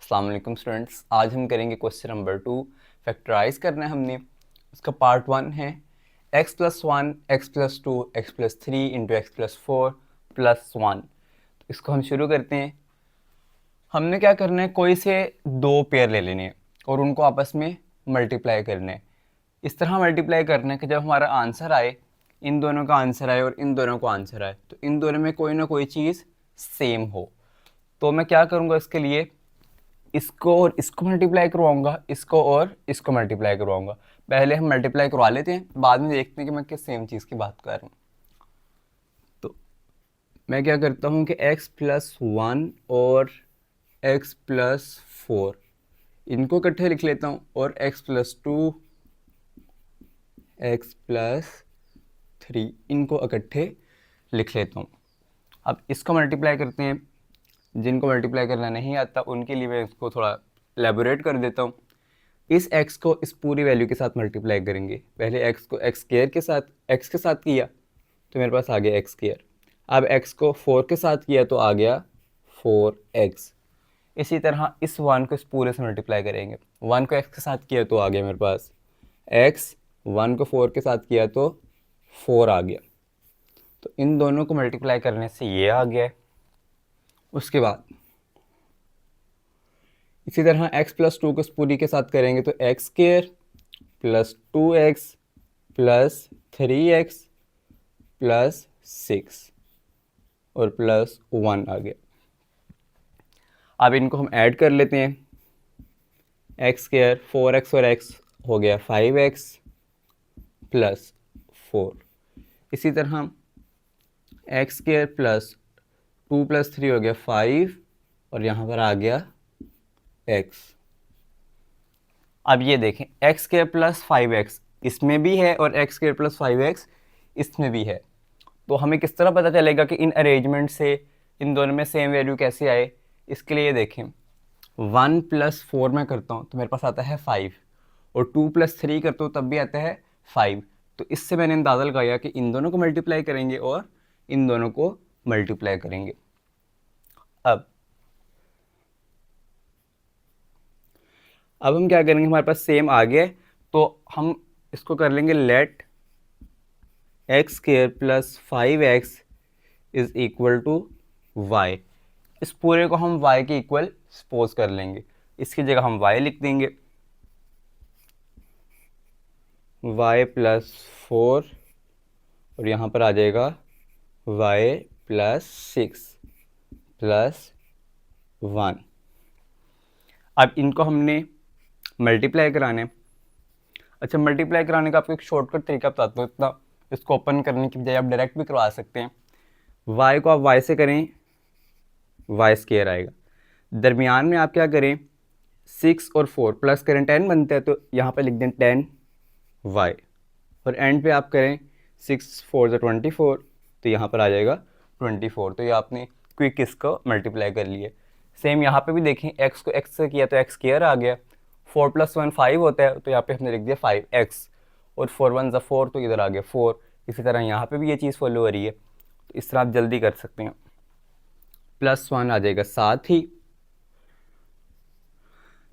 अस्सलाम वालेकुम स्टूडेंट्स, आज हम करेंगे क्वेश्चन नंबर 2। फैक्टराइज करना है हमने। उसका पार्ट 1 है x+1 x+2 x+3 into x+4 +1। तो इसको हम शुरू करते हैं। हमने क्या करना है, कोई से दो पेयर ले लेने हैं और उनको आपस में मल्टीप्लाई करना है। इस तरह मल्टीप्लाई करना है कि जब हमारा आंसर आए, इन दोनों का आंसर आए और इन दोनों का आंसर आए, तो इन दोनों में कोई ना कोई चीज़ सेम हो। तो मैं क्या करूँगा, इसके लिए इसको और इसको मल्टीप्लाई करवाऊंगा, इसको और इसको मल्टीप्लाई करवाऊंगा। पहले हम मल्टीप्लाई करवा लेते हैं, बाद में देखते हैं कि मैं किस सेम चीज़ की बात कर रहा हूँ। तो मैं क्या करता हूँ कि x+1 और x+4 इनको इकट्ठे लिख लेता हूँ और x+2 x+3 इनको इकट्ठे लिख लेता हूँ। अब इसको मल्टीप्लाई करते हैं। जिनको मल्टीप्लाई करना नहीं आता उनके लिए मैं इसको थोड़ा एलेबोरेट कर देता हूँ। इस x को इस पूरी वैल्यू के साथ मल्टीप्लाई करेंगे। पहले x को x स्क्वायर के साथ x के साथ किया तो मेरे पास आ गया x स्क्वायर। अब x को 4 के साथ किया तो आ गया 4x। इसी तरह इस 1 को इस पूरे से मल्टीप्लाई करेंगे। 1 को x के साथ किया तो आ गया मेरे पास x, 1 को 4 के साथ किया तो 4 आ गया। तो इन दोनों को मल्टीप्लाई करने से ये आ गया। उसके बाद इसी तरह x+2 को इस पूरी के साथ करेंगे तो x स्क्वायर +2x +3x +6 और +1 आ गया। अब इनको हम ऐड कर लेते हैं। x स्क्वायर 4x और x हो गया 5x +4। इसी तरह x स्क्वायर +2 + 3 हो गया 5 और यहाँ पर आ गया x। अब ये देखें x स्क्वायर +5x इसमें भी है और x स्क्वायर +5x इसमें भी है। तो हमें किस तरह पता चलेगा कि इन अरेंजमेंट से इन दोनों में सेम वैल्यू कैसे आए। इसके लिए देखें 1 + 4 मैं करता हूँ तो मेरे पास आता है 5 और 2 + 3 करता हूँ तब भी आता है 5। तो इससे मैंने अंदाज़ा लगाया कि इन दोनों को मल्टीप्लाई करेंगे और इन दोनों को मल्टीप्लाई करेंगे। अब हम क्या करेंगे, हमारे पास सेम आ गया तो हम इसको कर लेंगे let x² + 5x is equal to y। इस पूरे को हम y के इक्वल सपोज कर लेंगे। इसकी जगह हम y लिख देंगे y +4 और यहाँ पर आ जाएगा y +6 +1। अब इनको हमने मल्टीप्लाई कराने। अच्छा, मल्टीप्लाई कराने का आपको एक शॉर्टकट तरीका बताता हूँ। इतना इसको ओपन करने की बजाय आप डायरेक्ट भी करवा सकते हैं। y को आप y से करें y स्क्वायर आएगा। दरमियान में आप क्या करें 6 और 4 प्लस करें 10 बनता है तो यहाँ पर लिख दें 10y और एंड पे आप करें 6 4 24 तो यहाँ पर आ जाएगा 24। तो ये आपने क्विक इसको मल्टीप्लाई कर लिए। सेम यहाँ पे भी देखें x को x से किया तो x स्क्वायर आ गया। 4 + 1 5 होता है तो यहाँ पे हमने लिख दिया 5x और 4 1 = 4 तो इधर आ गया 4। इसी तरह यहाँ पे भी ये चीज़ फॉलो हो रही है। तो इस तरह आप जल्दी कर सकते हैं। +1 आ जाएगा साथ ही।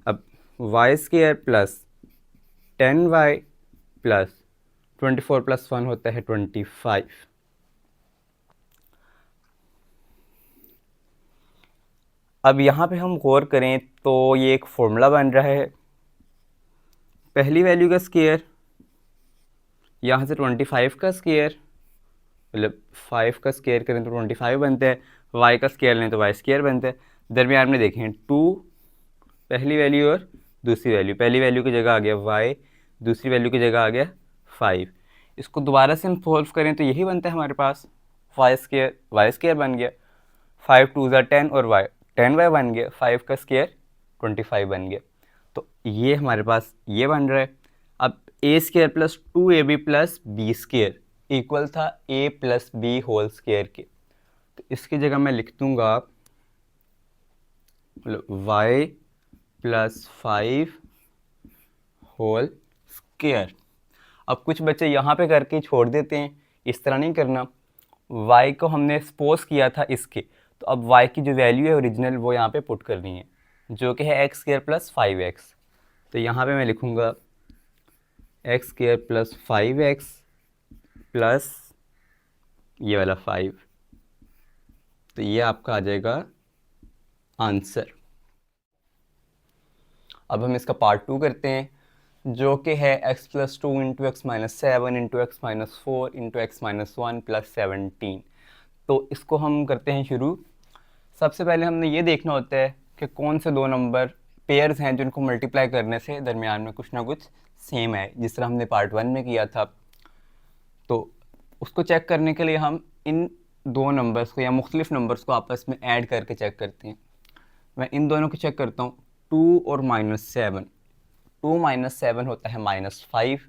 अब y² + 10y + 24 + 1 होता है 25। अब यहाँ पे हम गौर करें तो ये एक फॉर्मूला बन रहा है। पहली वैल्यू का स्क्वायर यहाँ से 25 का स्क्वायर, मतलब 5 का स्क्वायर करें तो 25 बनता है। y का स्क्वायर लें तो y स्क्वायर बनता है। दरमियान में देखें 2 पहली वैल्यू और दूसरी वैल्यू। पहली वैल्यू की जगह आ गया y, दूसरी वैल्यू की जगह आ गया 5। इसको दोबारा से हम सॉल्व करें तो यही बनता है हमारे पास y स्क्वायर बन गया। 5 2 = 10 और y 10y बन गया। 5 का स्क्वायर 25 बन गया। तो ये हमारे पास ये बन रहा है। अब a² + 2ab + b² इक्वल था a + b होल स्क्वायर के। तो इसकी जगह मैं लिख दूंगा मतलब y + 5 होल स्क्वायर। अब कुछ बच्चे यहाँ पे करके छोड़ देते हैं, इस तरह नहीं करना। y को हमने सपोज किया था इसके, तो अब y की जो वैल्यू है ओरिजिनल वो यहाँ पे पुट करनी है। जो कि है एक्स स्क्वायर प्लस 5x। तो यहाँ पे मैं लिखूँगा x square plus 5x plus ये वाला 5। तो ये आपका आ जाएगा आंसर। अब हम इसका पार्ट 2 करते हैं, जो कि है x plus 2 into x minus 7 into x minus 4 into x minus 1 plus 17। तो इसको हम करते हैं शुरू। सबसे पहले हमने ये देखना होता है कि कौन से दो नंबर पेयर्स हैं जिनको मल्टीप्लाई करने से दरमियान में कुछ ना कुछ सेम है, जिस तरह हमने पार्ट 1 में किया था। तो उसको चेक करने के लिए हम इन दो नंबर्स को या मुख्तलिफ नंबर्स को आपस में ऐड करके चेक करते हैं। मैं इन दोनों को चेक करता हूँ, 2 और -7। 2 - 7 होता है -5।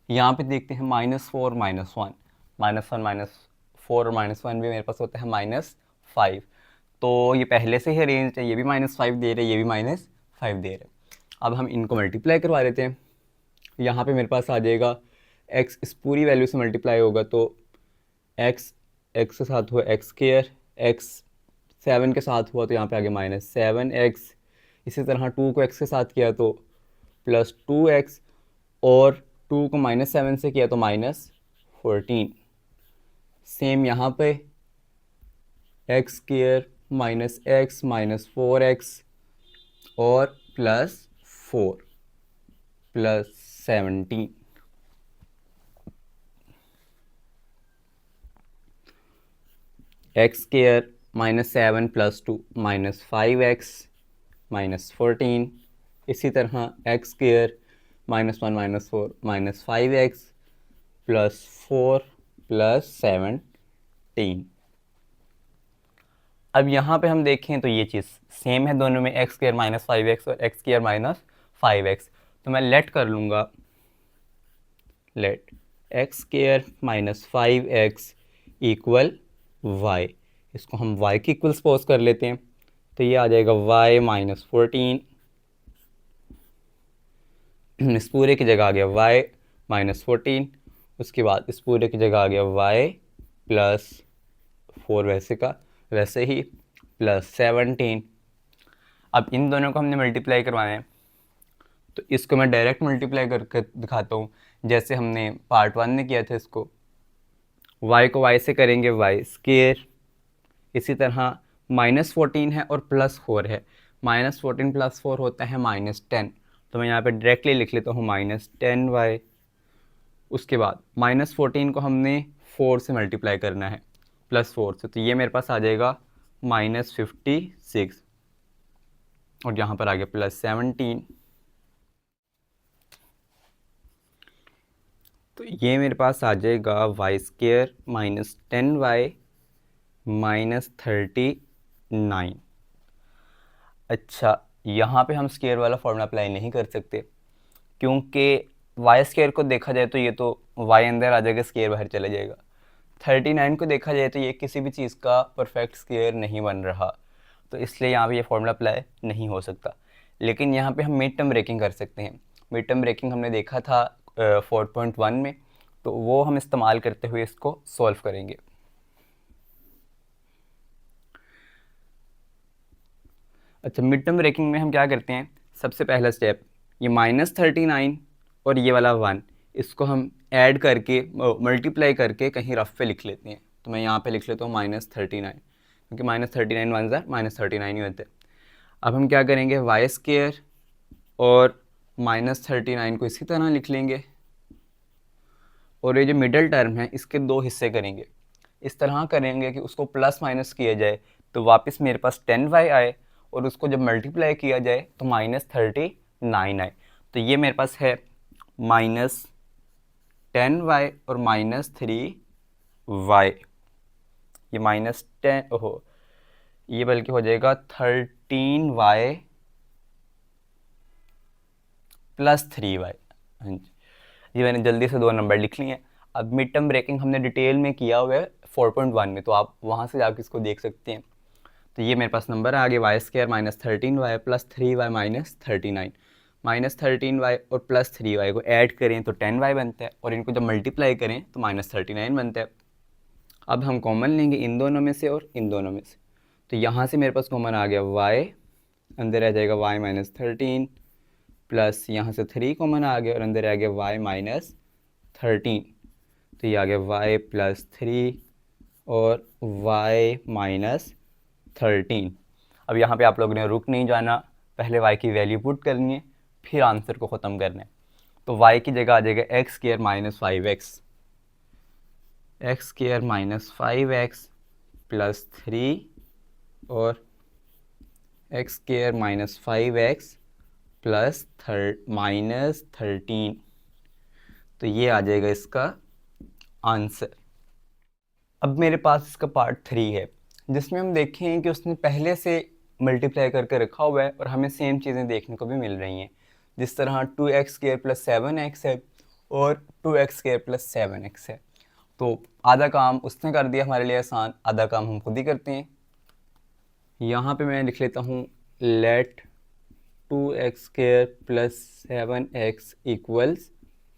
यहाँ पे देखते हैं -4 -1, -1 -4 और -1 भी मेरे पास होता है -5। तो ये पहले से ही रेंज है, ये भी -5 दे रहे, ये भी -5 दे रहे। अब हम इनको मल्टीप्लाई करवा लेते हैं। यहाँ पे मेरे पास आ जाएगा x इस पूरी वैल्यू से मल्टीप्लाई होगा तो x के साथ हुआ x स्क्वायर, x 7 के साथ हुआ तो यहाँ पे आ गया -7x। इसी तरह 2 को x के साथ किया तो +2x, और 2 को -7 से किया तो -14। सेम यहाँ पे x स्क्वायर -x -4x और +4 +17। x square -7 + 2 -5x -14। इसी तरह x स्क्वायर -1 -4 -5x +4 +17। अब यहाँ पे हम देखें तो ये चीज़ सेम है दोनों में, x स्क्वायर -5x और x स्क्वायर -5x। तो मैं लेट कर लूँगा, let x square -5x equal y। इसको हम y की इक्वल सपोज कर लेते हैं। तो ये आ जाएगा y -14, इस पूरे की जगह आ गया y -14। उसके बाद इस पूरे की जगह आ गया y +4 वैसे का वैसे ही +17। अब इन दोनों को हमने मल्टीप्लाई करवाना है, तो इसको मैं डायरेक्ट मल्टीप्लाई करके दिखाता हूँ, जैसे हमने पार्ट 1 में किया था। इसको y को y से करेंगे y स्क्वायर। इसी तरह -14 है और +4 है, -14 + 4 होता है -10। तो मैं यहाँ पे डायरेक्टली लिख लेता हूँ -10y। उसके बाद -14 को हमने 4 से मल्टीप्लाई करना है, +4 से, तो ये मेरे पास आ जाएगा -56, और यहाँ पर आ गया +17। तो ये मेरे पास आ जाएगा y स्क्वायर -10y -39। अच्छा, यहाँ पे हम स्क्वायर वाला फॉर्मूला अप्लाई नहीं कर सकते, क्योंकि वाई स्क्वायर को देखा जाए तो ये तो y अंदर आ जाएगा, स्क्वायर बाहर चला जाएगा। 39 को देखा जाए तो ये किसी भी चीज़ का परफेक्ट स्क्वायर नहीं बन रहा, तो इसलिए यहाँ पे ये फॉर्मूला अप्लाई नहीं हो सकता। लेकिन यहाँ पे हम मिड टर्म ब्रेकिंग कर सकते हैं। मिड टर्म ब्रेकिंग हमने देखा था 4.1 में, तो वो हम इस्तेमाल करते हुए इसको सॉल्व करेंगे। अच्छा, मिड टर्म ब्रेकिंग में हम क्या करते हैं, सबसे पहला स्टेप ये -39 और ये वाला 1, इसको हम ऐड करके मल्टीप्लाई करके कहीं रफ पे लिख लेते हैं। तो मैं यहाँ पे लिख लेता हूँ -39, क्योंकि -39 वन ज़ार -39 ही होते हैं। अब हम क्या करेंगे, y स्क्वायर और -39 को इसी तरह लिख लेंगे, और ये जो मिडल टर्म है इसके दो हिस्से करेंगे। इस तरह करेंगे कि उसको प्लस माइनस किया जाए तो वापस मेरे पास 10y आए, और उसको जब मल्टीप्लाई किया जाए तो -39 आए। तो ये मेरे पास है -10y और -3y। ये -10 ओहो, ये बल्कि हो जाएगा 13y + 3y। हाँ जी, ये मैंने जल्दी से दो नंबर लिख लिए हैं। अब मिड टर्म ब्रेकिंग हमने डिटेल में किया हुआ है 4.1 में, तो आप वहाँ से जाकर इसको देख सकते हैं। तो ये मेरे पास नंबर आ गया y square -13y + 3y -39। -13y और +3y को ऐड करें तो 10y बनता है, और इनको जब मल्टीप्लाई करें तो -39 बनता है। अब हम कॉमन लेंगे इन दोनों में से और इन दोनों में से, तो यहाँ से मेरे पास कॉमन आ गया y अंदर आ जाएगा y माइनस 13 प्लस यहाँ से 3 कॉमन आ गया और अंदर आ गया y माइनस 13, तो ये आ गया y प्लस 3 और y माइनस 13। अब यहाँ पे आप लोगों ने रुक नहीं जाना, पहले y की वैल्यू पुट करनी है फिर आंसर को ख़त्म करना है। तो y की जगह आ जाएगा x square minus 5x, x square minus 5x plus 3 और x square minus 5x plus minus 13, तो ये आ जाएगा इसका आंसर। अब मेरे पास इसका पार्ट 3 है जिसमें हम देखें कि उसने पहले से मल्टीप्लाई करके रखा हुआ है और हमें सेम चीज़ें देखने को भी मिल रही हैं। जिस तरह 2x स्क्वायर प्लस 7x है और 2x स्क्वायर प्लस 7x है, तो आधा काम उसने कर दिया हमारे लिए आसान, आधा काम हम खुद ही करते हैं। यहाँ पे मैं लिख लेता हूँ let 2x square plus 7x equals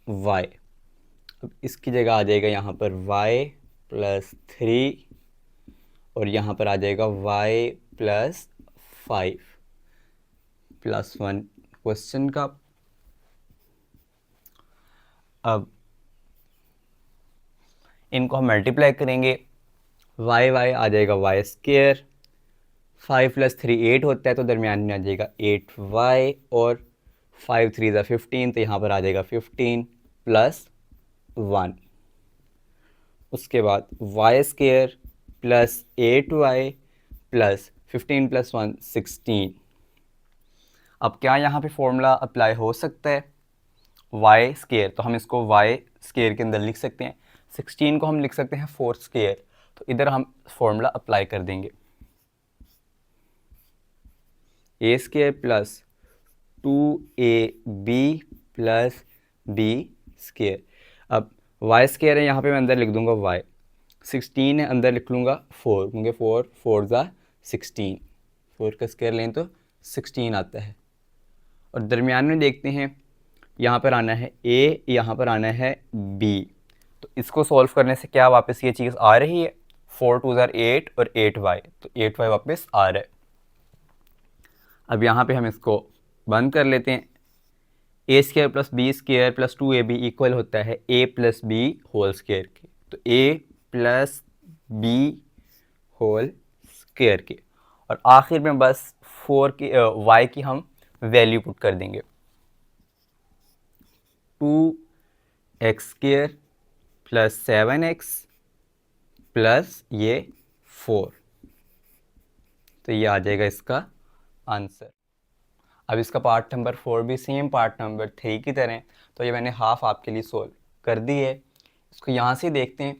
y। अब इसकी जगह आ जाएगा यहाँ पर y प्लस 3 और यहाँ पर आ जाएगा y प्लस 5 प्लस 1 क्वेश्चन का। अब इनको हम मल्टीप्लाई करेंगे, y आ जाएगा y स्क्वायर, 5 प्लस 3 8 होता है तो दरमियान में आ जाएगा 8y और 5 3 ज़ा 15, तो यहाँ पर आ जाएगा 15 प्लस 1। उसके बाद y square plus 8y plus 15 plus 1 16। अब क्या यहाँ पे फॉर्मूला अप्लाई हो सकता है y स्क्वायर, तो हम इसको y स्क्वायर के अंदर लिख सकते हैं। 16 को हम लिख सकते हैं 4 स्क्वायर, तो इधर हम फॉर्मूला अप्लाई कर देंगे a square plus 2ab plus b square. अब y स्क्वायर है, यहाँ पे मैं अंदर लिख दूंगा y, 16 है अंदर लिख लूँगा 4, क्योंकि 4 4 ज़ा 16, 4 का स्क्वायर लें तो 16 आता है। और दरमियान में देखते हैं, यहाँ पर आना है a, यहाँ पर आना है b, तो इसको सॉल्व करने से क्या वापस ये चीज़ आ रही है, 4 2 ज़ा 8 और 8y, तो 8y वापस आ रहा है। अब यहाँ पे हम इसको बंद कर लेते हैं, a square plus b square plus 2ab equal होता है a plus b whole square के, तो a plus b whole square के। और आखिर में बस 4 की y की हम वैल्यू पुट कर देंगे, 2x square plus 7x plus ये 4, तो ये आ जाएगा इसका आंसर। अब इसका पार्ट नंबर 4 भी सेम पार्ट नंबर 3 की तरह, तो ये मैंने हाफ आपके लिए सोल्व कर दी है। इसको यहाँ से देखते हैं,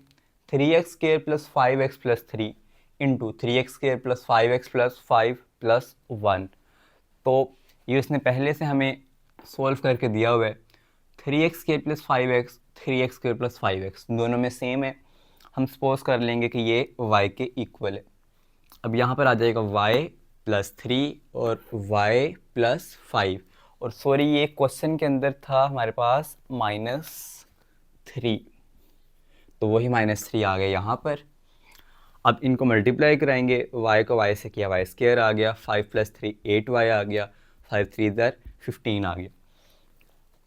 3x square plus 5x plus 3 into 3x square plus 5x plus 5 plus 1, तो ये उसने पहले से हमें सोल्व करके दिया हुआ है। 3x square plus 5x, 3x square plus 5x दोनों में सेम है, हम सपोज कर लेंगे कि ये y के इक्वल है। अब यहाँ पर आ जाएगा y प्लस 3 और y प्लस 5, और सॉरी ये क्वेश्चन के अंदर था हमारे पास -3, तो वही -3 आ गया यहाँ पर। अब इनको मल्टीप्लाई कराएंगे, y को y से किया y स्क्वायर आ गया, 5 प्लस 3 8y आ गया, 5 3 ज़र 15 आ गया,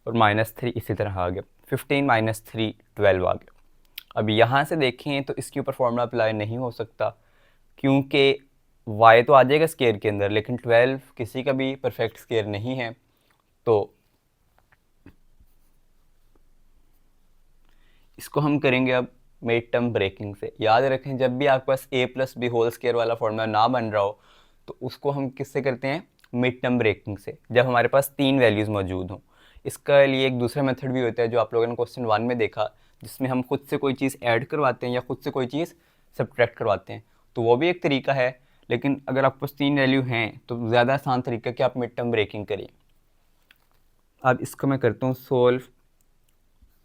और -3 इसी तरह आ गया, 15 माइनस 3 12 आ गया। अब यहाँ से देखें तो इसके ऊपर फॉर्मूला अप्लाई नहीं हो सकता, क्योंकि y तो आ जाएगा स्क्वायर के अंदर, लेकिन 12 किसी का भी परफेक्ट स्क्वायर नहीं है, तो इसको हम करेंगे अब मिड टर्म ब्रेकिंग से। याद रखें, जब भी आपके पास a plus b whole square वाला फॉर्मूला ना बन रहा हो, तो उसको हम किससे करते हैं, मिड टर्म ब्रेकिंग से, जब हमारे पास 3 वैल्यूज़ मौजूद हों। इसका लिए एक दूसरा मेथड भी होता है जो आप लोगों ने क्वेश्चन 1 में देखा, जिसमें हम खुद से कोई चीज़ ऐड करवाते हैं या खुद से कोई चीज़ सब्ट्रैक्ट करवाते हैं, तो वो भी एक तरीका है। लेकिन अगर आपके पास 3 वैल्यू हैं तो ज़्यादा आसान तरीका कि आप मिड टर्म ब्रेकिंग करें। अब इसको मैं करता हूँ सोल्व,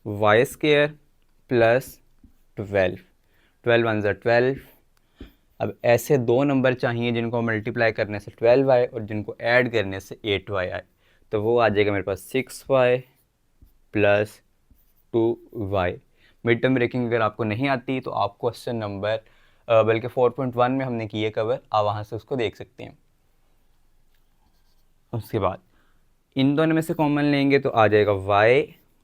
y स्क्वायर प्लस 12, 12 1 ज़ा 12। अब ऐसे दो नंबर चाहिए जिनको मल्टीप्लाई करने से 12 आए और जिनको ऐड करने से 8y आए, तो वो आ जाएगा मेरे पास 6y plus 2y। Mid term breaking अगर आपको नहीं आती तो आप क्वेश्चन नंबर बल्कि 4.1 में हमने किए कवर, आप वहाँ से उसको देख सकते हैं। उसके बाद इन दोनों में से कॉमन लेंगे तो आ जाएगा y,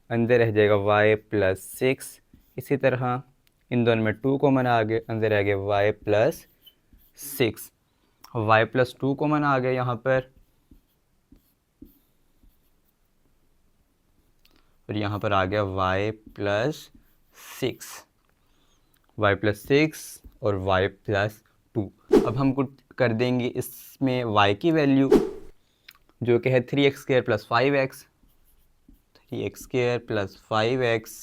अंदर रह जाएगा y प्लस 6। इसी तरह इन दोनों में 2 कॉमन आ गए, अंदर रह गया y प्लस 6। y प्लस 2 कॉमन आ गया यहाँ पर, और यहाँ पर आ गया y प्लस 6, y प्लस 6 और y प्लस 2। अब हम कुछ कर देंगे इसमें y की वैल्यू, जो कि है 3x² plus 5x, 3x² plus 5x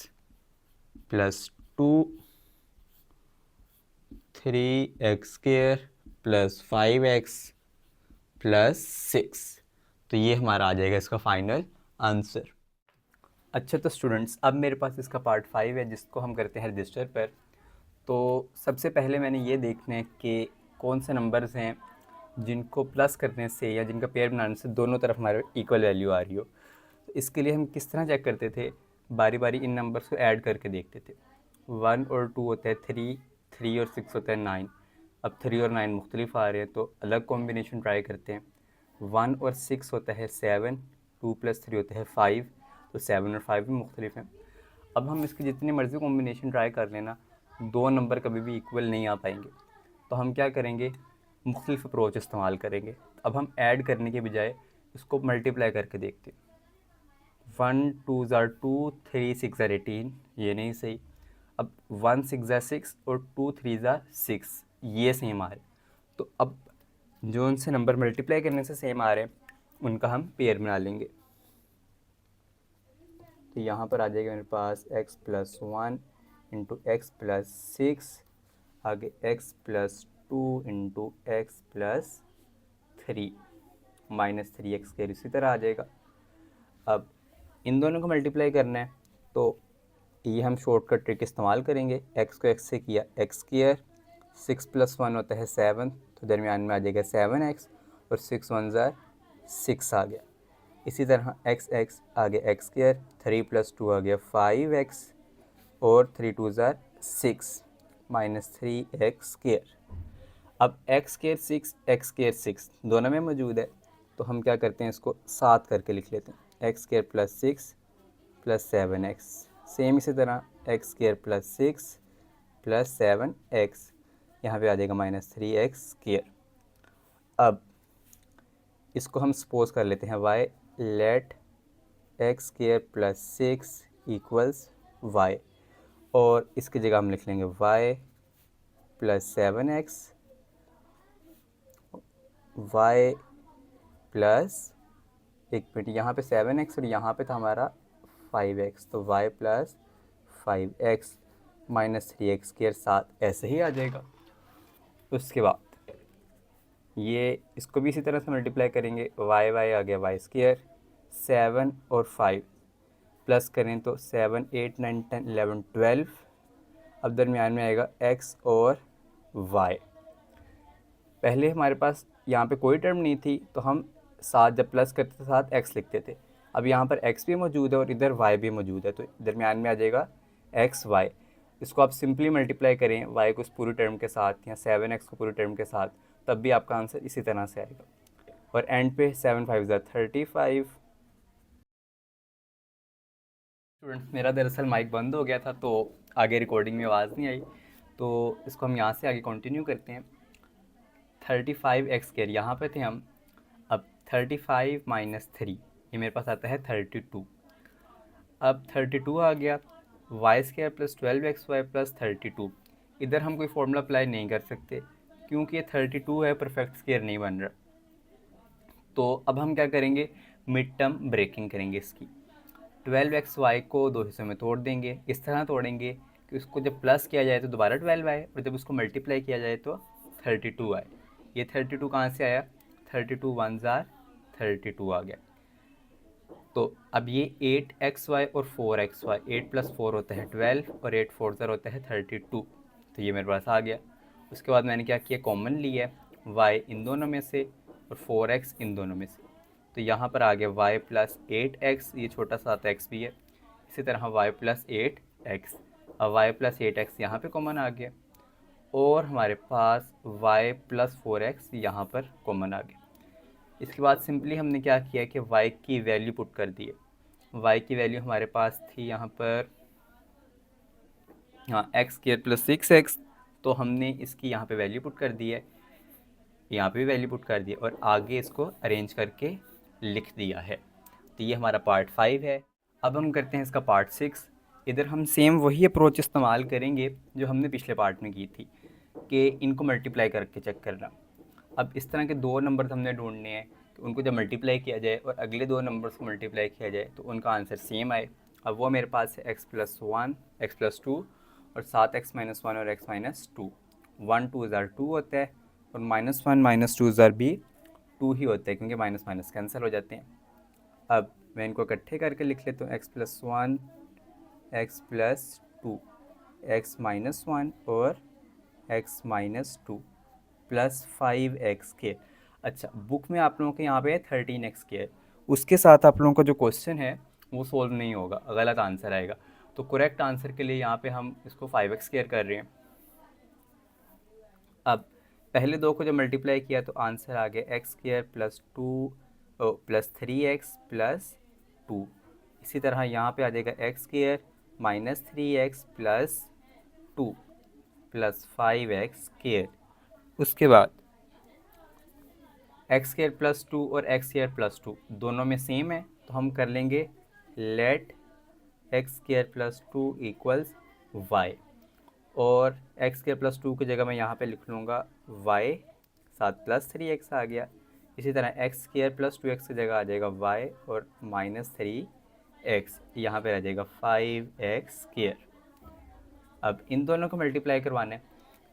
plus 2, 3x² plus 5x plus 6। तो ये हमारा आ जाएगा इसका फाइनल आंसर। अच्छा तो स्टूडेंट्स, अब मेरे पास इसका पार्ट 5 है जिसको हम करते हैं रजिस्टर पर। तो सबसे पहले मैंने ये देखना है कि कौन से नंबर्स हैं जिनको प्लस करने से या जिनका पेयर बनाने से दोनों तरफ हमारे इक्वल वैल्यू आ रही हो। तो इसके लिए हम किस तरह चेक करते थे, बारी बारी इन नंबर्स को ऐड करके देखते थे। 1 और 2 होता है 3, 3 और 6 होता है 9। अब 3 और 9 मुख्तलिफ आ रहे हैं तो अलग कॉम्बिनेशन ट्राई करते हैं। 1 और 6 होता है 7, 2 + 3 होता है 5, तो 7 और 5 भी मुख्तलिफ हैं। अब हम इसके जितने मर्ज़ी कॉम्बिनेशन ट्राई कर लेना, दो नंबर कभी भी इक्वल नहीं आ पाएंगे। तो हम क्या करेंगे, मुख्तलिफ अप्रोच इस्तेमाल करेंगे। अब हम ऐड करने के बजाय इसको मल्टीप्लाई करके देखते हैं। 1 2 ज़ार 2, 3 6 ज़ार 18, ये नहीं सही। अब 1 6 ज़ार 6 और 2 3 ज़ार 6, ये सेम आ रहे। तो अब जो उनसे नंबर मल्टीप्लाई करने से सेम आ रहे हैं उनका हम पेयर बना लेंगे। तो यहाँ पर आ जाएगा मेरे पास x + 1 इंटू x + 6, आगे x + 2 into x + 3 minus 3x², इसी तरह आ जाएगा। अब इन दोनों को मल्टीप्लाई करना है तो ये हम शॉर्टकट ट्रिक इस्तेमाल करेंगे। x को x से किया x², 6 + 1 होता है 7, तो दरमियान में आ जाएगा 7x, और 6 1 ज़ार 6 आ गया। इसी तरह x आ गया x², 3 + 2 आ गया 5x, और 3 2 ज़ार 6 माइनस 3x²। अब x² 6 x² 6 दोनों में मौजूद है, तो हम क्या करते हैं, इसको साथ करके लिख लेते हैं। x² + 6 + 7x, सेम इसी तरह x² + 6 + 7x, यहाँ पे आ जाएगा माइनस 3x²। अब इसको हम सपोज कर लेते हैं y, late x² + 6 equals y, और इसकी जगह हम लिख लेंगे y + 7x, y प्लस, एक मिनट, यहाँ पे 7x और यहाँ पे था हमारा 5x, तो y + 5x माइनस 3x² साथ ऐसे ही आ जाएगा। उसके बाद ये इसको भी इसी तरह से मल्टीप्लाई करेंगे। y आ गया y², 7 और 5 प्लस करें तो 7 8 9 10 11 12। अब दरमियान में आएगा x और y। पहले हमारे पास यहाँ पे कोई टर्म नहीं थी, तो हम साथ जब प्लस करते थे साथ x लिखते थे। अब यहाँ पर x भी मौजूद है और इधर y भी मौजूद है, तो दरमियान में आ जाएगा x y। इसको आप सिंपली मल्टीप्लाई करें y को उस पूरी टर्म के साथ या 7x को पूरी टर्म के साथ, तब भी आपका आंसर इसी तरह से आएगा। और एंड पे 7 5 ज़ार 35। स्टूडेंट्स, मेरा दरअसल माइक बंद हो गया था तो आगे रिकॉर्डिंग में आवाज़ नहीं आई, तो इसको हम यहाँ से आगे कंटिन्यू करते हैं। 35x² यहाँ पे थे हम। अब 35 माइनस 3, ये मेरे पास आता है 32। अब 32 आ गया, y² + 12xy + 32। इधर हम कोई फॉर्मूला अप्लाई नहीं कर सकते क्योंकि ये 32 है, परफेक्ट स्क्वायर नहीं बन रहा। तो अब हम क्या करेंगे, मिड टर्म ब्रेकिंग करेंगे इसकी। 12xy को दो हिस्सों में तोड़ देंगे। इस तरह तोड़ेंगे कि उसको जब प्लस किया जाए तो दोबारा 12 आए, और जब उसको मल्टीप्लाई किया जाए तो 32 आए। ये 32 कहाँ से आया, 32 1 ज़ार 32 आ गया। तो अब ये 8xy और 4xy, 8 + 4 होता है 12, और 8 4 ज़ार होता है 32। तो ये मेरे पास आ गया। उसके बाद मैंने क्या किया, कॉमन लिया y इन दोनों में से और 4x इन दोनों में से। तो यहाँ पर आ गया y + 8x, ये छोटा सा x भी है। इसी तरह y + 8x। अब y + 8x यहाँ पे कॉमन आ गया, और हमारे पास y + 4x यहाँ पर कॉमन आ गया। इसके बाद सिंपली हमने क्या किया कि y की वैल्यू पुट कर दी है। y की वैल्यू हमारे पास थी यहाँ पर, हाँ, एक्स स्क्वायर प्लस 6x, तो हमने इसकी यहाँ पे वैल्यू पुट कर दी है, यहाँ पे भी वैल्यू पुट कर दी है और आगे इसको अरेंज करके लिख दिया है। तो ये हमारा पार्ट 5 है। अब हम करते हैं इसका पार्ट 6। इधर हम सेम वही अप्रोच इस्तेमाल करेंगे जो हमने पिछले पार्ट में की थी कि इनको मल्टीप्लाई करके चेक करना। अब इस तरह के दो नंबर हमने ढूंढने हैं कि उनको जब मल्टीप्लाई किया जाए और अगले दो नंबर्स को मल्टीप्लाई किया जाए तो उनका आंसर सेम आए। अब वो मेरे पास है x+1, x+2 और साथ x-1 और x-2। 1 2 ज़ार 2 होता है और -1 -2 ज़ार भी 2 ही होता है क्योंकि माइनस माइनस कैंसिल हो जाते हैं। अब मैं इनको इकट्ठे करके लिख लेता हूँ, x+1, x+2, x-1 और x-2 प्लस 5x²। अच्छा, बुक में आप लोगों के यहाँ पे है 13x², उसके साथ आप लोगों का जो क्वेश्चन है वो सोल्व नहीं होगा, गलत आंसर आएगा। तो करेक्ट आंसर के लिए यहाँ पे हम इसको 5x² कर रहे हैं। अब पहले दो को जब मल्टीप्लाई किया तो आंसर आ गया x² plus 2 plus 3x plus 2। इसी तरह यहाँ पे आ जाएगा x² minus 3x plus 2 plus 5x²। उसके बाद x² प्लस 2 और x² प्लस 2 दोनों में सेम है तो हम कर लेंगे let x² plus 2 equals y, और x² प्लस 2 की जगह मैं यहाँ पे लिख लूँगा y, साथ प्लस 3x आ गया। इसी तरह x² प्लस 2x की जगह आ जाएगा y और माइनस 3x, यहाँ पे आ जाएगा 5x²। अब इन दोनों को मल्टीप्लाई करवाना है।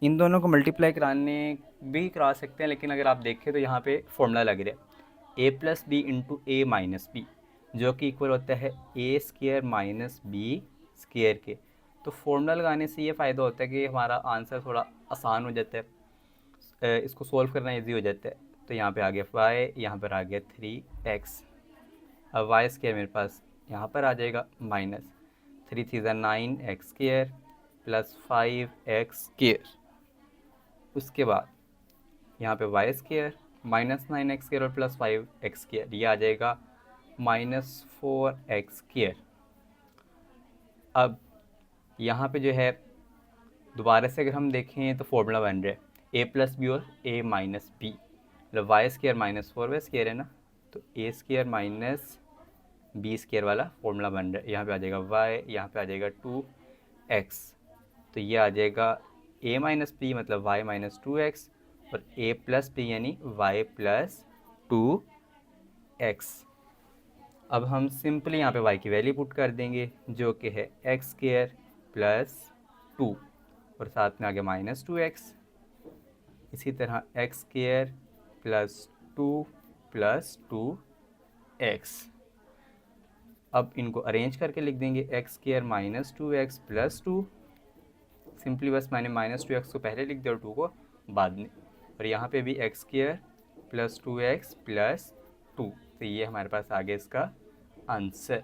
इन दोनों को मल्टीप्लाई कराने भी करा सकते हैं, लेकिन अगर आप देखें तो यहाँ पे फॉर्मूला लग रहा है a plus b into a minus b, जो कि इक्वल होता है a² माइनस बी स्क्वायर के। तो फॉर्मूला लगाने से ये फ़ायदा होता है कि हमारा आंसर थोड़ा आसान हो जाता है, इसको सॉल्व करना इजी हो जाता है। तो यहाँ पे आ गया y, यहाँ पर आ गया 3x। अब y² मेरे पास यहाँ पर आ जाएगा माइनस 3 3 9x² प्लस 5x²। उसके बाद यहाँ पे y² माइनस 9x² और प्लस 5x², ये आ जाएगा माइनस 4x²। अब यहाँ पे जो है दोबारा से अगर हम देखें तो फॉर्मूला बन रहा है a प्लस बी और a माइनस बी, मतलब y² माइनस 4y² है ना, तो a² माइनस b² वाला फॉर्मूला बन रहा है। यहाँ पे आ जाएगा y, यहाँ पे आ जाएगा 2x, तो ये आ जाएगा a माइनस बी मतलब y माइनस 2x और a प्लस बी यानी y प्लस 2x। अब हम सिंपली यहाँ पे y की वैल्यू पुट कर देंगे जो कि है x² प्लस 2 और साथ में आ गया माइनस 2x। इसी तरह x² प्लस 2 प्लस 2x। अब इनको अरेंज करके लिख देंगे x² minus 2x plus 2। Simply बस मैंने माइनस 2x को पहले लिख दिया और 2 को बाद में, और यहाँ पे भी x² प्लस 2x प्लस 2। तो ये हमारे पास आ गया इसका आंसर।